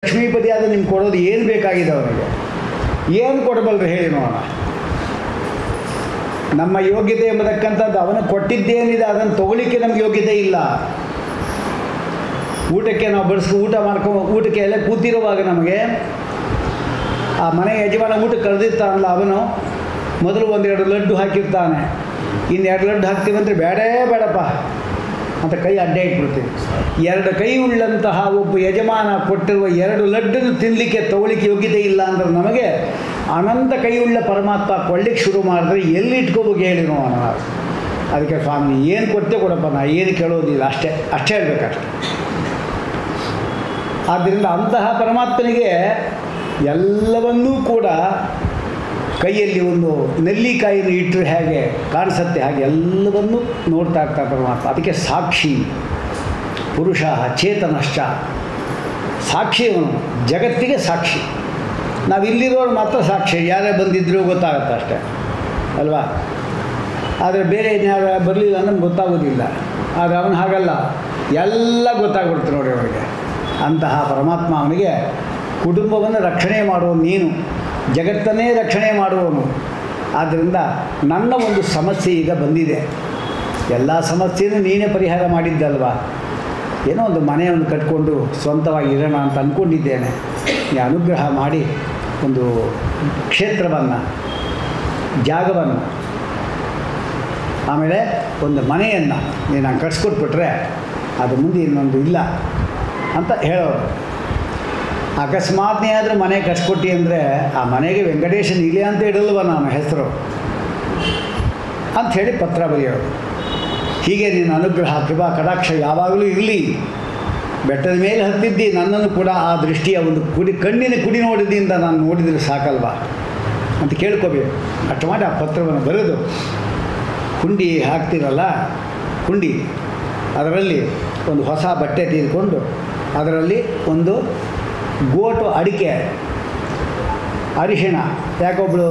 ಲಕ್ಷ್ಮೀಪತಿ ಆದರೆ ನಿಮ್ಗೆ ಕೊಡೋದು ಏನು ಬೇಕಾಗಿದೆ ಅವನಿಗೆ? ಏನು ಕೊಡಬಲ್ರಿ ಹೇಳಿ ನೋಡೋಣ. ನಮ್ಮ ಯೋಗ್ಯತೆ ಎಂಬತಕ್ಕಂಥದ್ದು ಅವನು ಕೊಟ್ಟಿದ್ದೇನಿದೆ ಅದನ್ನು ತಗೊಳ್ಳಿಕ್ಕೆ ನಮ್ಗೆ ಯೋಗ್ಯತೆ ಇಲ್ಲ. ಊಟಕ್ಕೆ ನಾವು ಊಟಕ್ಕೆ ಎಲ್ಲ ಕೂತಿರುವಾಗ ನಮಗೆ ಆ ಮನೆ ಯಜಮಾನ ಊಟಕ್ಕೆ ಕರೆದಿರ್ತಾನಲ್ಲ, ಅವನು ಮೊದಲು 1-2 ಲಡ್ಡು ಹಾಕಿರ್ತಾನೆ. ಇನ್ನು 2 ಲಡ್ಡು ಹಾಕ್ತೀವಂದರೆ ಬೇಡಪ್ಪ ಅಂತ ಕೈ ಅಡ್ಡ ಇಟ್ಬಿಡ್ತೀವಿ. 2 ಕೈ ಉಳ್ಳಂತಹ ಒಬ್ಬ ಯಜಮಾನ ಕೊಟ್ಟಿರುವ 2 ಲಡ್ಡನ್ನು ತಿನ್ನಲಿಕ್ಕೆ ತಗೊಳ್ಳಿಕ್ಕೆ ಯೋಗ್ಯತೆ ಇಲ್ಲ ಅಂದ್ರೆ ನಮಗೆ ಅನಂತ ಕೈ ಉಳ್ಳ ಪರಮಾತ್ಮ ಕೊಳ್ಳಿಕ್ಕೆ ಶುರು ಮಾಡಿದ್ರೆ ಎಲ್ಲಿ ಇಟ್ಕೋಬೇಕು ಹೇಳಿ ನೋಡೋಣ. ಅದಕ್ಕೆ ಸ್ವಾಮಿ ಏನು ಕೊಟ್ಟೆ ಕೊಡಪ್ಪ, ನಾ ಏನು ಕೇಳೋದಿಲ್ಲ, ಅಷ್ಟೇ ಹೇಳಬೇಕಷ್ಟೆ. ಆದ್ದರಿಂದ ಅಂತಹ ಪರಮಾತ್ಮನಿಗೆ ಎಲ್ಲವನ್ನೂ ಕೂಡ ಕೈಯಲ್ಲಿ ಒಂದು ನೆಲ್ಲಿಕಾಯಿನ ಇಟ್ಟರೆ ಹೇಗೆ ಕಾಣಿಸುತ್ತೆ ಹಾಗೆ ಎಲ್ಲವನ್ನೂ ನೋಡ್ತಾ ಇರ್ತಾರೆ ಪರಮಾತ್ಮ. ಅದಕ್ಕೆ ಸಾಕ್ಷಿ ಪುರುಷ ಚೇತನಶ್ಚ, ಸಾಕ್ಷಿಯವನು, ಜಗತ್ತಿಗೆ ಸಾಕ್ಷಿ. ನಾವು ಇಲ್ಲಿರೋರು ಮಾತ್ರ ಸಾಕ್ಷಿ, ಯಾರೇ ಬಂದಿದ್ದರೂ ಗೊತ್ತಾಗುತ್ತೆ ಅಷ್ಟೇ ಅಲ್ವಾ. ಆದರೆ ಬೇರೆ ಯಾರು ಬರಲಿಲ್ಲ ನಮ್ಗೆ ಗೊತ್ತಾಗೋದಿಲ್ಲ. ಆದರೆ ಅವನು ಹಾಗಲ್ಲ, ಎಲ್ಲ ಗೊತ್ತಾಗ್ಬಿಡ್ತು ನೋಡಿ ಅವನಿಗೆ. ಅಂತಹ ಪರಮಾತ್ಮ ಅವನಿಗೆ ಕುಟುಂಬವನ್ನು ರಕ್ಷಣೆ ಮಾಡುವನು ನೀನು, ಜಗತ್ತನ್ನೇ ರಕ್ಷಣೆ ಮಾಡುವವನು. ಆದ್ದರಿಂದ ನನ್ನ ಒಂದು ಸಮಸ್ಯೆ ಈಗ ಬಂದಿದೆ, ಎಲ್ಲ ಸಮಸ್ಯೆಯನ್ನು ನೀನೇ ಪರಿಹಾರ ಮಾಡಿದ್ದಲ್ವಾ. ಏನೋ ಒಂದು ಮನೆಯನ್ನು ಕಟ್ಕೊಂಡು ಸ್ವಂತವಾಗಿ ಇರೋಣ ಅಂತ ಅಂದ್ಕೊಂಡಿದ್ದೇನೆ. ನೀ ಅನುಗ್ರಹ ಮಾಡಿ ಒಂದು ಕ್ಷೇತ್ರವನ್ನು, ಜಾಗವನ್ನು, ಆಮೇಲೆ ಒಂದು ಮನೆಯನ್ನು ನೀನು ನಂಗೆ ಕಟ್ಸ್ಕೊಟ್ಬಿಟ್ರೆ ಅದು ಮುಂದೆ ಇನ್ನೊಂದು ಇಲ್ಲ ಅಂತ ಹೇಳೋರು. ಅಕಸ್ಮಾತ್ ಆದರೂ ಮನೆ ಕಟ್ಸ್ಕೊಟ್ಟಿ ಅಂದರೆ ಆ ಮನೆಗೆ ವೆಂಕಟೇಶ ನೀಲಿ ಅಂತ ಇಡಲ್ವ ನಾನು ಹೆಸರು ಅಂಥೇಳಿ ಪತ್ರ ಬರೆಯೋರು. ಹೀಗೆ ನಿನ್ನ ಅನುಗ್ರಹ ಕೃಪಾ ಕಟಾಕ್ಷ ಯಾವಾಗಲೂ ಇರಲಿ. ಬೆಟ್ಟದ ಮೇಲೆ ಹತ್ತಿದ್ದಿ, ನನ್ನನ್ನು ಕೂಡ ಆ ದೃಷ್ಟಿಯ ಒಂದು ಕಣ್ಣಿನ ಕುಡಿ ನೋಡಿದಿಂದ ನಾನು ನೋಡಿದರೆ ಸಾಕಲ್ವಾ ಅಂತ ಕೇಳ್ಕೋಬೇಕು. ಅಷ್ಟು ಮಾಡಿ ಆ ಪತ್ರವನ್ನು ಬರೆದು ಹುಂಡಿ ಹಾಕ್ತಿರಲ್ಲ, ಹುಂಡಿ ಅದರಲ್ಲಿ ಒಂದು ಹೊಸ ಬಟ್ಟೆ ತೆಗೆದುಕೊಂಡು ಅದರಲ್ಲಿ ಒಂದು ಗೋಟು ಅಡಿಕೆ, ಅರಿಶಿಣ, ಯಾಕೊಬ್ಬಳು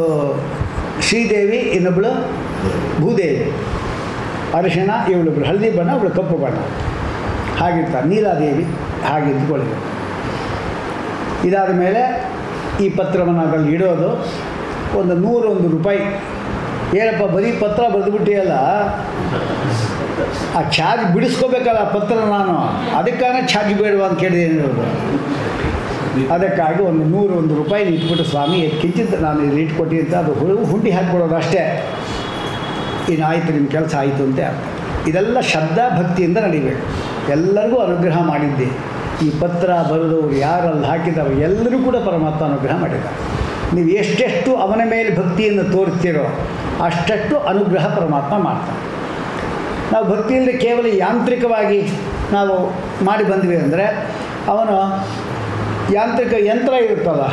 ಶ್ರೀದೇವಿ ಇನ್ನೊಬ್ಬಳು ಭೂದೇವಿ, ಅರಿಶಿಣ ಇವಳೊಬ್ಬಳು ಹಳದಿ ಬಣ್ಣ, ಒಬ್ಬಳು ಕಪ್ಪು ಬಣ್ಣ ಹಾಗಿರ್ತಾರೆ, ನೀಲಾದೇವಿ ಹಾಗೆ ಇದ್ಕೊಳ್ಳಿ. ಇದಾದ ಮೇಲೆ ಈ ಪತ್ರವನ್ನು ಅದರಲ್ಲಿ ಇಡೋದು. ಒಂದು 101 ರೂಪಾಯಿ. ಏನಪ್ಪ ಬರೀ ಪತ್ರ ಬರೆದುಬಿಟ್ಟಿಯಲ್ಲ, ಆ ಚಾರ್ಜ್ ಬಿಡಿಸ್ಕೋಬೇಕಲ್ಲ ಪತ್ರ, ನಾನು ಅದಕ್ಕಾನೆ ಚಾರ್ಜ್ ಬೇಡವಾ ಅಂತ ಕೇಳಿದೆ ಏನಿರೋದು. ಅದಕ್ಕಾಗಿ ಒಂದು 101 ರೂಪಾಯಿ ಇಟ್ಬಿಟ್ಟು ಸ್ವಾಮಿ ಕಿಂಚಿತ್ ನಾನು ಇಲ್ಲಿ ಇಟ್ಕೊಟ್ಟಿ ಅಂತ ಅದು ಹುಂಡಿ ಹಾಕ್ಬಿಡೋದು ಅಷ್ಟೇ. ಇನ್ನು ಆಯಿತು, ನಿಮ್ಮ ಕೆಲಸ ಆಯಿತು ಅಂತ ಅರ್ಥ. ಇದೆಲ್ಲ ಶ್ರದ್ಧಾ ಭಕ್ತಿಯಿಂದ ನಡಿಬೇಕು. ಎಲ್ಲರಿಗೂ ಅನುಗ್ರಹ ಮಾಡಿದ್ದೆ. ಈ ಪತ್ರ ಬರೆದವರು ಯಾರಲ್ಲಿ ಹಾಕಿದವರು ಎಲ್ಲರೂ ಕೂಡ ಪರಮಾತ್ಮ ಅನುಗ್ರಹ ಮಾಡಿದ್ದಾರೆ. ನೀವು ಎಷ್ಟೆಷ್ಟು ಅವನ ಮೇಲೆ ಭಕ್ತಿಯನ್ನು ತೋರಿಸ್ತೀರೋ ಅಷ್ಟಷ್ಟು ಅನುಗ್ರಹ ಪರಮಾತ್ಮ ಮಾಡ್ತಾನೆ. ನಾವು ಭಕ್ತಿಯಿಂದ ಕೇವಲ ಯಾಂತ್ರಿಕವಾಗಿ ನಾವು ಮಾಡಿ ಬಂದ್ವಿ ಅಂದರೆ ಅವನು ಯಾಂತ್ರಿಕ ಯಂತ್ರ ಇರುತ್ತಲ್ಲ,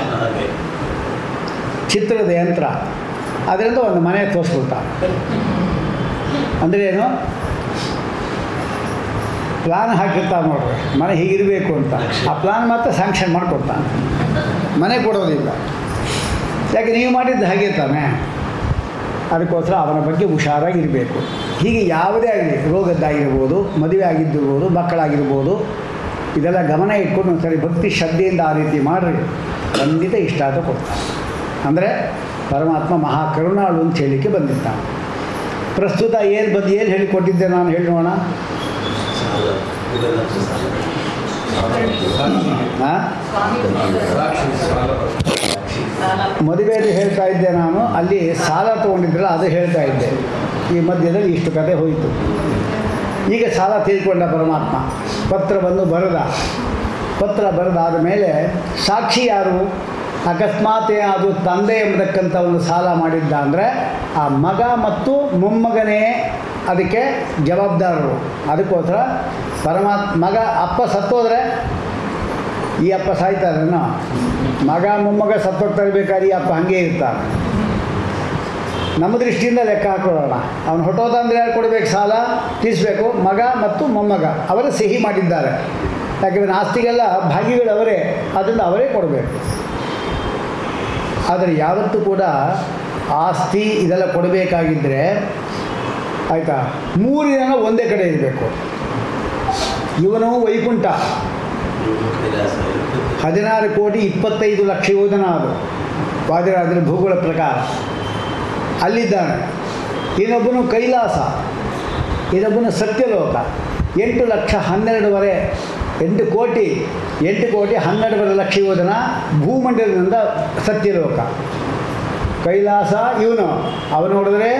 ಚಿತ್ರದ ಯಂತ್ರ, ಅದರಿಂದ ಒಂದು ಮನೆ ತೋರಿಸ್ಬಿಡ್ತಾನೆ. ಅಂದರೆ ಏನು, ಪ್ಲಾನ್ ಹಾಕಿರ್ತಾನೆ ನೋಡ್ರಿ, ಮನೆ ಹೀಗಿರಬೇಕು ಅಂತ. ಆ ಪ್ಲಾನ್ ಮಾತ್ರ ಸ್ಯಾಂಕ್ಷನ್ ಮಾಡಿಕೊಡ್ತಾನೆ, ಮನೆ ಕೊಡೋದಿಲ್ಲ. ಯಾಕೆ ನೀವು ಮಾಡಿದ್ದು ಹಾಗೆ ತಾನೆ. ಅದಕ್ಕೋಸ್ಕರ ಅವನ ಬಗ್ಗೆ ಹುಷಾರಾಗಿರಬೇಕು. ಹೀಗೆ ಯಾವುದೇ ಆಗಲಿ, ರೋಗದ್ದಾಗಿರ್ಬೋದು, ಮದುವೆ ಆಗಿದ್ದಿರ್ಬೋದು, ಮಕ್ಕಳಾಗಿರ್ಬೋದು, ಇದೆಲ್ಲ ಗಮನ ಇಟ್ಕೊಂಡು ಒಂದು ಸರಿ ಭಕ್ತಿ ಶ್ರದ್ಧೆಯಿಂದ ಆ ರೀತಿ ಮಾಡಿರಿ, ಖಂಡಿತ ಇಷ್ಟ ಅಂತ ಕೊಡ್ತಾನೆ. ಅಂದರೆ ಪರಮಾತ್ಮ ಮಹಾಕರುಣಾಳು ಅಂತ ಹೇಳಲಿಕ್ಕೆ ಬಂದಿದ್ದಾನೆ. ಪ್ರಸ್ತುತ ಏನು ಹೇಳಿಕೊಟ್ಟಿದ್ದೆ ನಾನು ಹೇಳಿ ನೋಡೋಣ. ಮದುವೆಯಲ್ಲಿ ಹೇಳ್ತಾ ಇದ್ದೆ ನಾನು, ಅಲ್ಲಿ ಸಾಲ ತೊಗೊಂಡಿದ್ರಲ್ಲ ಅದು ಹೇಳ್ತಾ ಇದ್ದೆ. ಈ ಮಧ್ಯದಲ್ಲಿ ಇಷ್ಟು ಕತೆ ಹೋಯಿತು. ಈಗ ಸಾಲ ತೀರ್ಕೊಂಡ ಪರಮಾತ್ಮ ಪತ್ರವನ್ನು ಪತ್ರ ಬರೆದಾದ ಮೇಲೆ ಸಾಕ್ಷಿ ಯಾರು? ಅಕಸ್ಮಾತ್ ಅದು ತಂದೆ ಎಂಬತಕ್ಕಂಥ ಒಂದು ಸಾಲ ಮಾಡಿದ್ದ ಅಂದರೆ ಆ ಮಗ ಮತ್ತು ಮೊಮ್ಮಗನೇ ಅದಕ್ಕೆ ಜವಾಬ್ದಾರರು. ಅದಕ್ಕೋಸ್ಕರ ಮಗ ಅಪ್ಪ ಸತ್ತೋದ್ರೆ ಈ ಅಪ್ಪ ಸಾಯ್ತಾರೇನೋ, ಮಗ ಮೊಮ್ಮಗ ಸತ್ತೋಗ್ತಾರೆ, ಬೇಕಾದ್ರೆ ಈ ಅಪ್ಪ ಹಾಗೇ ಇರ್ತಾನೆ. ನಮ್ಮ ದೃಷ್ಟಿಯಿಂದ ಲೆಕ್ಕ ಹಾಕೊಳ್ಳೋಣ. ಅವನು ಹೊಟ್ಟೋದಂದರೆ ಯಾರು ಕೊಡಬೇಕು? ಸಾಲ ತೀರಿಸಬೇಕು ಮಗ ಮತ್ತು ಮೊಮ್ಮಗ, ಅವರೇ ಸಿಹಿ ಮಾಡಿದ್ದಾರೆ. ಯಾಕೆಂದರೆ ಆಸ್ತಿಗೆಲ್ಲ ಭಾಗಿಗಳವರೇ, ಅದರಿಂದ ಅವರೇ ಕೊಡಬೇಕು. ಆದರೆ ಯಾವತ್ತೂ ಕೂಡ ಆಸ್ತಿ ಇದೆಲ್ಲ ಕೊಡಬೇಕಾಗಿದ್ದರೆ ಆಯಿತಾ, 3 ಜನ ಒಂದೇ ಕಡೆ ಇರಬೇಕು. ಇವನು ವೈಕುಂಠ, 16,25,00,000 ಯೋಜನ ಅದು ವಾದಿರಾಜರ ಭೂಗೋಳ ಪ್ರಕಾರ. ಅಲ್ಲಿದ್ದಾನೆ. ಇನ್ನೊಬ್ಬನು ಕೈಲಾಸ, ಇನ್ನೊಬ್ಬನು ಸತ್ಯಲೋಕ. 8,12,00,000 ಯೋಜನ ಭೂಮಂಡಲದಿಂದ ಸತ್ಯಲೋಕ. ಕೈಲಾಸ ಇವನು, ಅವನು ನೋಡಿದ್ರೆ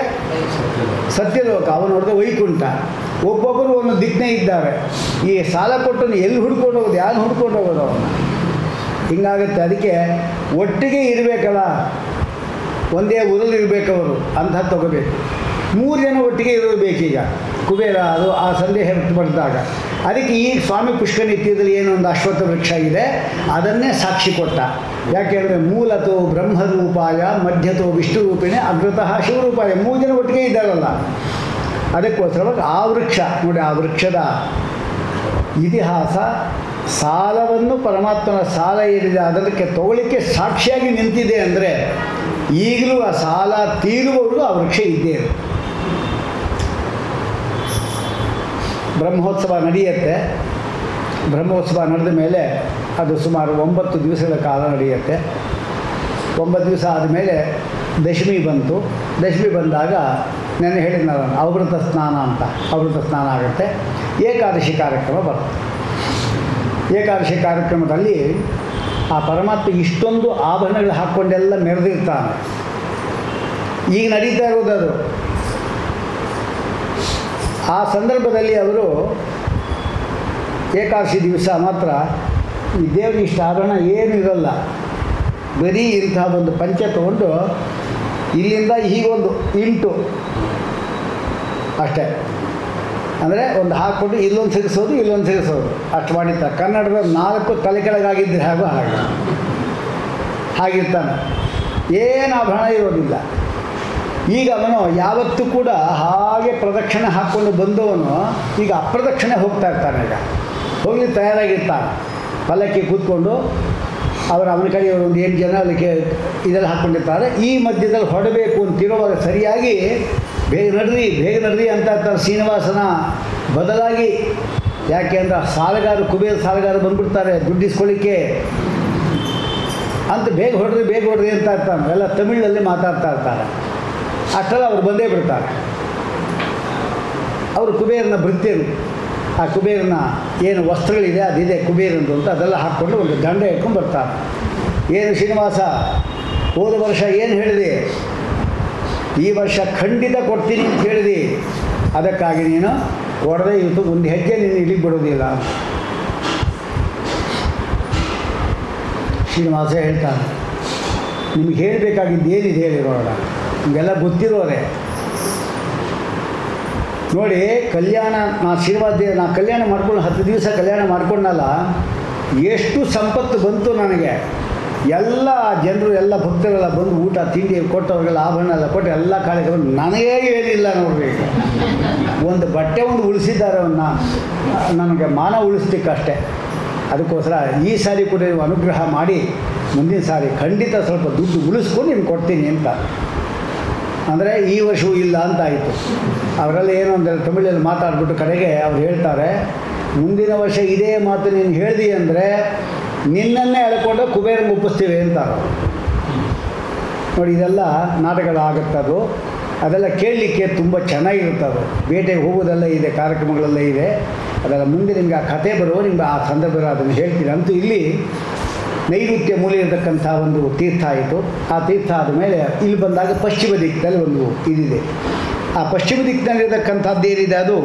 ಸತ್ಯಲೋಕ, ಅವನು ನೋಡಿದ್ರೆ ವೈಕುಂಠ. ಒಬ್ಬೊಬ್ಬರು ಒಂದು ದಿಕ್ಕನೇ ಇದ್ದಾರೆ. ಈ ಸಾಲ ಕೊಟ್ಟನು ಎಲ್ಲಿ ಹುಡ್ಕೊಂಡು ಹೋಗೋದು, ಯಾರು ಹುಡ್ಕೊಂಡು ಹೋಗೋದು ಅವನು? ಹಿಂಗಾಗುತ್ತೆ. ಅದಕ್ಕೆ ಒಟ್ಟಿಗೆ ಇರಬೇಕಲ್ಲ, ಒಂದೇ ಊರಲ್ಲಿರಬೇಕವರು ಅಂತ ತಗೋಬೇಕು. 3 ಜನ ಒಟ್ಟಿಗೆ ಇರೋದು ಬೇಕೀಗ. ಕುಬೇರ ಅದು ಆ ಸಂದೇಹ ವ್ಯಕ್ತಪಡಿಸಿದಾಗ ಅದಕ್ಕೆ ಈ ಸ್ವಾಮಿ ಪುಷ್ಕರ ನಿತ್ಯದಲ್ಲಿ ಏನೋ ಒಂದು ಅಶ್ವತ್ಥ ವೃಕ್ಷ ಇದೆ, ಅದನ್ನೇ ಸಾಕ್ಷಿ ಕೊಟ್ಟ. ಯಾಕೆಂದರೆ ಮೂಲತೋ ಬ್ರಹ್ಮರೂಪಾಯ, ಮಧ್ಯತೋ ವಿಷ್ಣು ರೂಪಿಣೆ, ಅಗ್ರತಃ ಶಿವರೂಪಾಯ. 3 ಜನ ಒಟ್ಟಿಗೆ ಇದ್ದಾರಲ್ಲ, ಅದಕ್ಕೋಸ್ಕರವಾಗಿ ಆ ವೃಕ್ಷ ನೋಡಿ. ಆ ವೃಕ್ಷದ ಇತಿಹಾಸ ಸಾಲವನ್ನು ಪರಮಾತ್ಮನ ಸಾಲ ಏನಿದೆ ಅದಕ್ಕೆ ತಗೊಳ್ಳಿಕ್ಕೆ ಸಾಕ್ಷಿಯಾಗಿ ನಿಂತಿದೆ. ಅಂದರೆ ಈಗಲೂ ಆ ಸಾಲ ತೀರುವವರೆಗೂ ಆ ವೃಕ್ಷ ಇದ್ದೇ ಇದೆ. ಬ್ರಹ್ಮೋತ್ಸವ ನಡೆಯುತ್ತೆ. ಬ್ರಹ್ಮೋತ್ಸವ ನಡೆದ ಮೇಲೆ ಅದು ಸುಮಾರು 9 ದಿವಸಗಳ ಕಾಲ ನಡೆಯುತ್ತೆ. 9 ದಿವಸ ಆದಮೇಲೆ ದಶಮಿ ಬಂತು. ದಶಮಿ ಬಂದಾಗ ನಾನು ಹೇಳಿದ್ನಲ್ಲ, ಅವೃತ ಸ್ನಾನ ಅಂತ, ಅವೃತ ಸ್ನಾನ ಆಗುತ್ತೆ. ಏಕಾದಶಿ ಕಾರ್ಯಕ್ರಮ ಬರುತ್ತೆ. ಏಕಾದಶಿ ಕಾರ್ಯಕ್ರಮದಲ್ಲಿ ಆ ಪರಮಾತ್ಮ ಇಷ್ಟೊಂದು ಆಭರಣಗಳು ಹಾಕ್ಕೊಂಡೆಲ್ಲ ಮೆರೆದಿರ್ತಾನೆ. ಈಗ ನಡೀತಾ ಇರೋದದು. ಆ ಸಂದರ್ಭದಲ್ಲಿ ಅವರು ಏಕಾದಶಿ ದಿವಸ ಮಾತ್ರ ಈ ದೇವರಿಗೆ ಇಷ್ಟ ಆಭರಣ ಏನೂ ಇರೋಲ್ಲ. ಬರೀ ಇಂಥ ಒಂದು ಪಂಚೆ ತೊಗೊಂಡು ಇಲ್ಲಿಂದ ಹೀಗೊಂದು ಇಂಟು ಅಷ್ಟೇ, ಅಂದರೆ ಒಂದು ಹಾಕ್ಕೊಂಡು ಇಲ್ಲೊಂದು ಸಿಗಿಸೋದು, ಇಲ್ಲೊಂದು ಸಿಗಿಸೋದು, ಅಷ್ಟು ಮಾಡಿರ್ತಾರೆ. ಕನ್ನಡದ 4 ತಲೆ ಕೆಳಗಾಗಿದ್ದರೆ ಹಾಗಿರ್ತಾನೆ. ಏನು ಆಭರಣ ಇರೋದಿಲ್ಲ. ಈಗ ಅವನು ಯಾವತ್ತೂ ಕೂಡ ಹಾಗೆ ಪ್ರದಕ್ಷಿಣೆ ಹಾಕ್ಕೊಂಡು ಬಂದವನು ಈಗ ಅಪ್ರದಕ್ಷಿಣೆ ಹೋಗ್ತಾ ಇರ್ತಾನೆ. ಈಗ ಹೋಗಲಿ ತಯಾರಾಗಿರ್ತಾನೆ. ಪಲ್ಲಕ್ಕಿ ಕೂತ್ಕೊಂಡು ಅವನ ಕಡೆಯವರು ಒಂದು 8 ಜನ ಅದಕ್ಕೆ ಇದೆಲ್ಲ ಹಾಕ್ಕೊಂಡಿರ್ತಾರೆ. ಈ ಮಧ್ಯದಲ್ಲಿ ಹೊಡಬೇಕು ಅಂತಿರುವಾಗ ಸರಿಯಾಗಿ ಬೇಗ ನಡ್ರಿ ಅಂತ ಇರ್ತಾರೆ. ಶ್ರೀನಿವಾಸನ ಬದಲಾಗಿ, ಯಾಕೆ ಅಂದರೆ ಸಾಲಗಾರ, ಕುಬೇರ ಸಾಲಗಾರ ಬಂದುಬಿಡ್ತಾರೆ ದುಡ್ಡಿಸ್ಕೊಳ್ಳಿಕ್ಕೆ ಅಂತ, ಬೇಗ ಹೊಡ್ರಿ ಅಂತ ಇರ್ತಾನೆ. ಎಲ್ಲ ತಮಿಳಲ್ಲಿ ಮಾತಾಡ್ತಾ ಇರ್ತಾರೆ. ಅಷ್ಟೆಲ್ಲ ಅವ್ರು ಬಂದೇ ಬಿಡ್ತಾರೆ. ಅವರು ಕುಬೇರನ ಭೃತ್ಯರು. ಆ ಕುಬೇರನ ಏನು ವಸ್ತ್ರಗಳಿದೆ ಅದಿದೆ ಕುಬೇರಂದು ಅಂತ, ಅದೆಲ್ಲ ಹಾಕ್ಕೊಂಡು ಒಂದು ದಂಡ ಇಟ್ಕೊಂಡು ಬರ್ತಾರೆ. ಏನು ಶ್ರೀನಿವಾಸ, ಹೋದ ವರ್ಷ ಏನು ಹೇಳಿದೆ, ಈ ವರ್ಷ ಖಂಡಿತ ಕೊಡ್ತೀನಿ ಅಂತ ಹೇಳಿದೆ, ಅದಕ್ಕಾಗಿ ನೀನು ಕೊಡದೆ ಇವತ್ತು ಒಂದು ಹೆಜ್ಜೆ ನೀನು ಇಲ್ಲಿಗೆ ಬಿಡೋದಿಲ್ಲ. ಶ್ರೀನಿವಾಸ ಹೇಳ್ತಾನೆ, ನಿಮ್ಗೆ ಹೇಳಬೇಕಾಗಿದ್ದು ಏನಿದೆ ಹೇಳಿರೋಣ, ನಿಮಗೆಲ್ಲ ಗೊತ್ತಿರೋರೆ. ನೋಡಿ, ಕಲ್ಯಾಣ ನಾ ಕಲ್ಯಾಣ ಮಾಡ್ಕೊಂಡು 10 ದಿವಸ ಕಲ್ಯಾಣ ಮಾಡ್ಕೊಂಡಲ್ಲ, ಎಷ್ಟು ಸಂಪತ್ತು ಬಂತು ನನಗೆ. ಎಲ್ಲ ಜನರು, ಎಲ್ಲ ಭಕ್ತರೆಲ್ಲ ಬಂದು ಊಟ ತಿಂಡಿ ಕೊಟ್ಟವ್ರಿಗೆಲ್ಲ ಆಭರಣ ಎಲ್ಲ ಕೊಟ್ಟು ಎಲ್ಲ ಕಾರ್ಯಕ್ರಮ ನನಗೇ ಹೇಳಿಲ್ಲ ನೋಡ್ರಿ. ಒಂದು ಬಟ್ಟೆ ಒಂದು ಉಳಿಸಿದ್ದಾರೆ ಅವನ್ನ, ನನಗೆ ಮಾನ ಉಳಿಸ್ಲಿಕ್ಕಷ್ಟೇ. ಅದಕ್ಕೋಸ್ಕರ ಈ ಸಾರಿ ಕೂಡ ನೀವು ಅನುಗ್ರಹ ಮಾಡಿ ಮುಂದಿನ ಸಾರಿ ಖಂಡಿತ ಸ್ವಲ್ಪ ದುಡ್ಡು ಉಳಿಸ್ಕೊಂಡು ನಿಮ್ಗೆ ಕೊಡ್ತೀನಿ ಅಂತ. ಅಂದರೆ ಈ ವರ್ಷವೂ ಇಲ್ಲ ಅಂತಾಯಿತು. ಅವರೆಲ್ಲ ಏನು ಅಂದರೆ ತಮಿಳಲ್ಲಿ ಮಾತಾಡ್ಬಿಟ್ಟು ಕಡೆಗೆ ಅವ್ರು ಹೇಳ್ತಾರೆ, ಮುಂದಿನ ವರ್ಷ ಇದೇ ಮಾತು ನೀನು ಹೇಳ್ದಿ ಅಂದರೆ ನಿನ್ನನ್ನೇ ಎಳ್ಕೊಂಡು ಕುಬೇರಂಗೆ ಒಪ್ಪಿಸ್ತೀವಿ ಅಂತಾರೆ. ನೋಡಿ, ಇದೆಲ್ಲ ನಾಟಕಗಳಾಗುತ್ತದು. ಅದೆಲ್ಲ ಕೇಳಲಿಕ್ಕೆ ತುಂಬ ಚೆನ್ನಾಗಿರುತ್ತದು. ಬೇಟೆಗೆ ಹೋಗೋದೆಲ್ಲ ಇದೆ, ಕಾರ್ಯಕ್ರಮಗಳೆಲ್ಲ ಇದೆ. ಅದೆಲ್ಲ ಮುಂದೆ ನಿಮಗೆ ಆ ಕಥೆ ಬರುವ, ನಿಮ್ಗೆ ಆ ಸಂದರ್ಭ ಅದನ್ನು ಹೇಳ್ತೀನಿ. ಅಂತೂ ಇಲ್ಲಿ ನೈಋತ್ಯ ಮೂಲೆ ಇರತಕ್ಕಂಥ ಒಂದು ತೀರ್ಥ ಆಯಿತು. ಆ ತೀರ್ಥ ಆದಮೇಲೆ ಇಲ್ಲಿ ಬಂದಾಗ ಪಶ್ಚಿಮ ದಿಕ್ಕಿನಲ್ಲಿ ಒಂದು ಇದಿದೆ. ಆ ಪಶ್ಚಿಮ ದಿಕ್ಕಿನಲ್ಲಿರತಕ್ಕಂಥದ್ದು ಏನಿದೆ ಅದು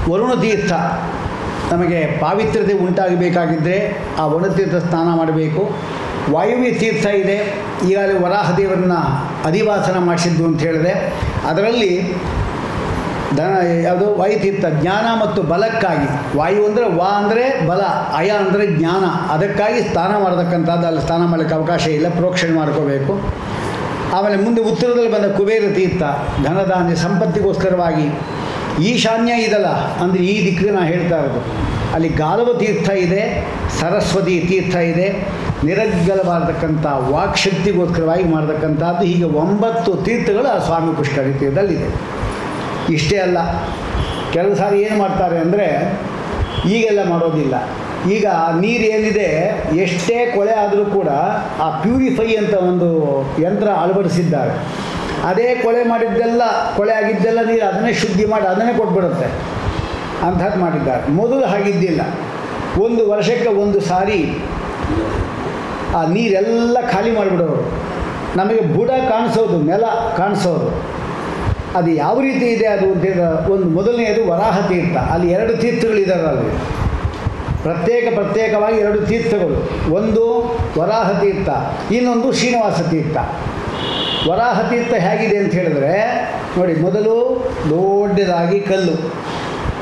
ವರುಣ ತೀರ್ಥ. ನಮಗೆ ಪಾವಿತ್ರ್ಯತೆ ಉಂಟಾಗಬೇಕಾಗಿದ್ದರೆ ಆ ವರುಣತೀರ್ಥ ಸ್ನಾನ ಮಾಡಬೇಕು. ವಾಯುವ್ಯ ತೀರ್ಥ ಇದೆ, ಈಗಾಗಲೇ ವರಾಹದೇವರನ್ನ ಅಧಿವಾಸನ ಮಾಡಿಸಿದ್ದು ಅಂತ ಹೇಳಿದೆ. ಅದರಲ್ಲಿ ಯಾವುದು ವಾಯುತೀರ್ಥ, ಜ್ಞಾನ ಮತ್ತು ಬಲಕ್ಕಾಗಿ. ವಾಯು ಅಂದರೆ ವಾ ಅಂದರೆ ಬಲ, ಅಯ ಅಂದರೆ ಜ್ಞಾನ, ಅದಕ್ಕಾಗಿ ಸ್ನಾನ ಮಾಡತಕ್ಕಂಥದ್ದು. ಅಲ್ಲಿ ಸ್ನಾನ ಮಾಡಲಿಕ್ಕೆ ಅವಕಾಶ ಇಲ್ಲ, ಪ್ರೋಕ್ಷಣೆ ಮಾಡ್ಕೋಬೇಕು. ಆಮೇಲೆ ಮುಂದೆ ಉತ್ತರದಲ್ಲಿ ಬಂದ ಕುಬೇರ ತೀರ್ಥ, ಧನಧಾನ್ಯ ಸಂಪತ್ತಿಗೋಸ್ಕರವಾಗಿ. ಈಶಾನ್ಯ ಇದಲ್ಲ, ಅಂದರೆ ಈ ದಿಕ್ಕಿಗೆ ನಾನು ಹೇಳ್ತಾ ಇರೋದು. ಅಲ್ಲಿ ಗಾಲವ ತೀರ್ಥ ಇದೆ, ಸರಸ್ವತಿ ತೀರ್ಥ ಇದೆ, ನಿರರ್ಗಲವಾಗತಕ್ಕಂಥ ವಾಕ್ಶಕ್ತಿಗೋಸ್ಕರವಾಗಿ ಮಾಡತಕ್ಕಂಥದ್ದು. ಹೀಗೆ 9 ತೀರ್ಥಗಳು ಆ ಸ್ವಾಮಿ ಪುಷ್ಕರ ತೀರ್ಥದಲ್ಲಿದೆ. ಇಷ್ಟೇ ಅಲ್ಲ, ಕೆಲವು ಸಾರಿ ಏನು ಮಾಡ್ತಾರೆ ಅಂದರೆ ಈಗೆಲ್ಲ ಮಾಡೋದಿಲ್ಲ. ಈಗ ನೀರು ಏನಿದೆ ಎಷ್ಟೇ ಕೊಳೆ ಆದರೂ ಕೂಡ ಆ ಪ್ಯೂರಿಫೈ ಅಂತ ಒಂದು ಯಂತ್ರ ಅಳವಡಿಸಿದ್ದಾರೆ. ಅದೇ ಕೊಳೆ ಮಾಡಿದ್ದೆಲ್ಲ, ಕೊಳೆ ಆಗಿದ್ದೆಲ್ಲ ನೀರು ಅದನ್ನೇ ಶುದ್ಧಿ ಮಾಡಿ ಅದನ್ನೇ ಕೊಟ್ಬಿಡುತ್ತೆ. ಅಂಥದ್ದು ಮಾಡಿದ್ದಾರೆ. ಮೊದಲು ಹಾಗಿದ್ದಿಲ್ಲ. ಒಂದು ವರ್ಷಕ್ಕೆ ಒಂದು ಸಾರಿ ಆ ನೀರೆಲ್ಲ ಖಾಲಿ ಮಾಡಿಬಿಡೋರು. ನಮಗೆ ಬುಡ ಕಾಣಿಸೋದು, ನೆಲ ಕಾಣಿಸೋದು. ಅದು ಯಾವ ರೀತಿ ಇದೆ ಅದು ಒಂದು ಮೊದಲನೆಯದು ವರಾಹ ತೀರ್ಥ. ಅಲ್ಲಿ 2 ತೀರ್ಥಗಳಿದ್ದಾವೆ. ಅಲ್ಲಿ ಪ್ರತ್ಯೇಕವಾಗಿ 2 ತೀರ್ಥಗಳು. ಒಂದು ವರಾಹ ತೀರ್ಥ, ಇನ್ನೊಂದು ಶ್ರೀನಿವಾಸ ತೀರ್ಥ. ವರಾಹ ತೀರ್ಥ ಹೇಗಿದೆ ಅಂತ ಹೇಳಿದ್ರೆ ನೋಡಿ, ಮೊದಲು ದೊಡ್ಡದಾಗಿ ಕಲ್ಲು,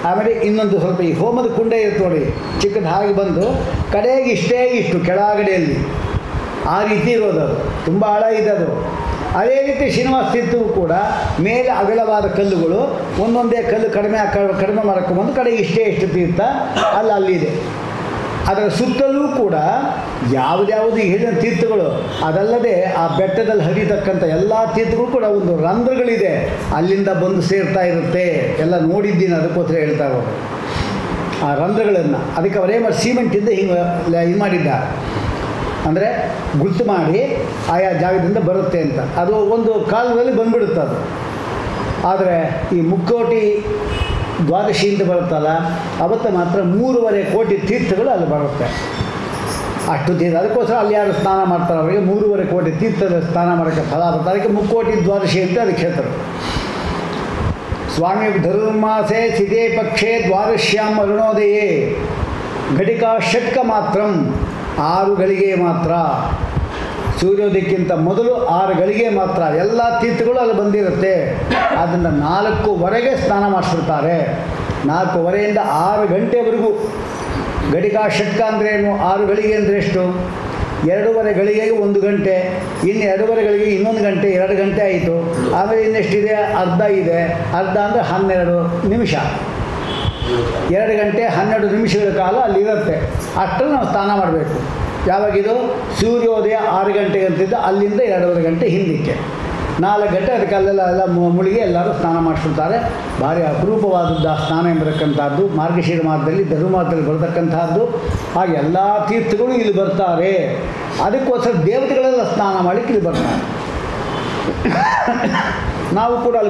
ಆಮೇಲೆ ಇನ್ನೊಂದು ಸ್ವಲ್ಪ ಈ ಹೋಮದ ಕುಂಡ ಇರುತ್ತೆ ನೋಡಿ, ಚಿಕ್ಕದು ಹಾಗೆ ಬಂದು ಕಡೆಗೆ ಇಷ್ಟು ಕೆಳಗಡೆಯಲ್ಲಿ ಆ ರೀತಿ ಇರೋದು. ಅದು ತುಂಬ ಆಳ ಇದೆ ಅದು. ಅದೇ ರೀತಿ ಶ್ರೀನಿವಾಸ ತೀರ್ಥವೂ ಕೂಡ ಮೇಲೆ ಅಗಲವಾದ ಕಲ್ಲುಗಳು, ಒಂದೊಂದೇ ಕಲ್ಲು ಕಡಿಮೆ ಮಾಡ್ಕೊಂಬಂದು ಕಡೆಗೆ ಇಷ್ಟು ತೀರ್ಥ ಅಲ್ಲಿದೆ. ಅದರ ಸುತ್ತಲೂ ಕೂಡ ಯಾವುದ್ಯಾವುದು ಹೇಳಿದ ತೀರ್ಥಗಳು ಅದಲ್ಲದೆ ಆ ಬೆಟ್ಟದಲ್ಲಿ ಹರಿತಕ್ಕಂಥ ಎಲ್ಲ ತೀರ್ಥಗಳು ಕೂಡ ಒಂದು ರಂಧ್ರಗಳಿದೆ, ಅಲ್ಲಿಂದ ಬಂದು ಸೇರ್ತಾ ಇರುತ್ತೆ. ಎಲ್ಲ ನೋಡಿದ್ದೀನಿ, ಅದಕ್ಕೋಸ್ಕರ ಹೇಳ್ತಾ ಇರೋದು ಆ ರಂಧ್ರಗಳನ್ನು. ಅದಕ್ಕೆ ಅವರೇ ಸಿಮೆಂಟಿಂದ ಹಿಂಗೆ ಇದು ಮಾಡಿದ್ದಾರೆ, ಅಂದರೆ ಗುರ್ತು ಮಾಡಿ ಆಯಾ ಜಾಗದಿಂದ ಬರುತ್ತೆ ಅಂತ. ಅದು ಒಂದು ಕಾಲದಲ್ಲಿ ಬಂದುಬಿಡುತ್ತೆ ಅದು. ಆದರೆ ಈ ಮುಕ್ಕೋಟಿ ದ್ವಾದಶಿಯಿಂದ ಬರುತ್ತಲ್ಲ, ಅವತ್ತು ಮಾತ್ರ 3.5 ಕೋಟಿ ತೀರ್ಥಗಳು ಅಲ್ಲಿ ಬರುತ್ತೆ. ಅಷ್ಟು ತೀರ್ಥ. ಅದಕ್ಕೋಸ್ಕರ ಅಲ್ಲಿ ಯಾರು ಸ್ನಾನ ಮಾಡ್ತಾರೆ ಅವರಿಗೆ 3.5 ಕೋಟಿ ತೀರ್ಥದ ಸ್ನಾನ ಮಾಡೋಕ್ಕೆ ಫಲ ಬರುತ್ತೆ. ಅದಕ್ಕೆ ಮುಕ್ಕೋಟಿ ದ್ವಾದಶಿ ಅಂತ ಅದಕ್ಕೆ ಹೇಳ್ತಾರೆ. ಸ್ವಾಮಿ ಧನುರ್ಮಾಸೆ ಸಿದೇ ಪಕ್ಷೆ ದ್ವಾದಶ್ಯಾಂ ಅರುಣೋದಯೇ ಘಟಿಕಾ ಷಟ್ಕ ಮಾತ್ರಂ, 6 ಗಳಿಗೆ ಮಾತ್ರ. ಸೂರ್ಯೋದಯಕ್ಕಿಂತ ಮೊದಲು 6 ಗಳಿಗೆ ಮಾತ್ರ ಎಲ್ಲ ತೀರ್ಥಗಳು ಅಲ್ಲಿ ಬಂದಿರುತ್ತೆ. ಅದನ್ನು 4:15ಗೆ ಸ್ನಾನ ಮಾಡಿಸ್ಬಿಡ್ತಾರೆ. 4:15ಯಿಂದ 6 ಗಂಟೆವರೆಗೂ. ಘಟಿಕಾ ಷಟ್ಕ ಅಂದ್ರೇನು? 6 ಗಳಿಗೆ ಅಂದರೆ ಎಷ್ಟು? 2:15 ಗಳಿಗೆಗೆ 1 ಗಂಟೆ, ಇನ್ನು 2:15 ಗಳಿಗೆ ಇನ್ನೊಂದು ಗಂಟೆ, 2 ಗಂಟೆ ಆಯಿತು. ಆಮೇಲೆ ಇನ್ನೆಷ್ಟಿದೆ? ಅರ್ಧ ಇದೆ. ಅರ್ಧ ಅಂದರೆ 12 ನಿಮಿಷ. 2 ಗಂಟೆ 12 ನಿಮಿಷಗಳ ಕಾಲ ಅಲ್ಲಿರುತ್ತೆ. ಅಷ್ಟರಲ್ಲಿ ನಾವು ಸ್ನಾನ ಮಾಡಬೇಕು. ಯಾವಾಗಿದು? ಸೂರ್ಯೋದಯ 6 ಗಂಟೆಗೆ ಅಂತಿದ್ದು ಅಲ್ಲಿಂದ 2:15 ಗಂಟೆ ಹಿಂದಕ್ಕೆ. 4 ಗಂಟೆ ಅದಕ್ಕೆ ಅಲ್ಲೆಲ್ಲ ಮುಳುಗಿ ಎಲ್ಲರೂ ಸ್ನಾನ ಮಾಡಿಸ್ಬಿಡ್ತಾರೆ. ಭಾರಿ ಅಪರೂಪವಾದದ್ದು ಆ ಸ್ನಾನ ಎಂಬತಕ್ಕಂಥದ್ದು. ಮಾರ್ಗಶಿರ ಮಾಸದಲ್ಲಿ, ಧನುರ್ಮಾಸದಲ್ಲಿ ಬರತಕ್ಕಂಥದ್ದು. ಹಾಗೆ ಎಲ್ಲ ತೀರ್ಥಗಳು ಇಲ್ಲಿ ಬರ್ತಾರೆ. ಅದಕ್ಕೋಸ್ಕರ ದೇವತೆಗಳೆಲ್ಲ ಸ್ನಾನ ಮಾಡಲಿಕ್ಕೆ ಇಲ್ಲಿ ಬರ್ತಾರೆ. ನಾವು ಕೂಡ ಅಲ್ಲಿ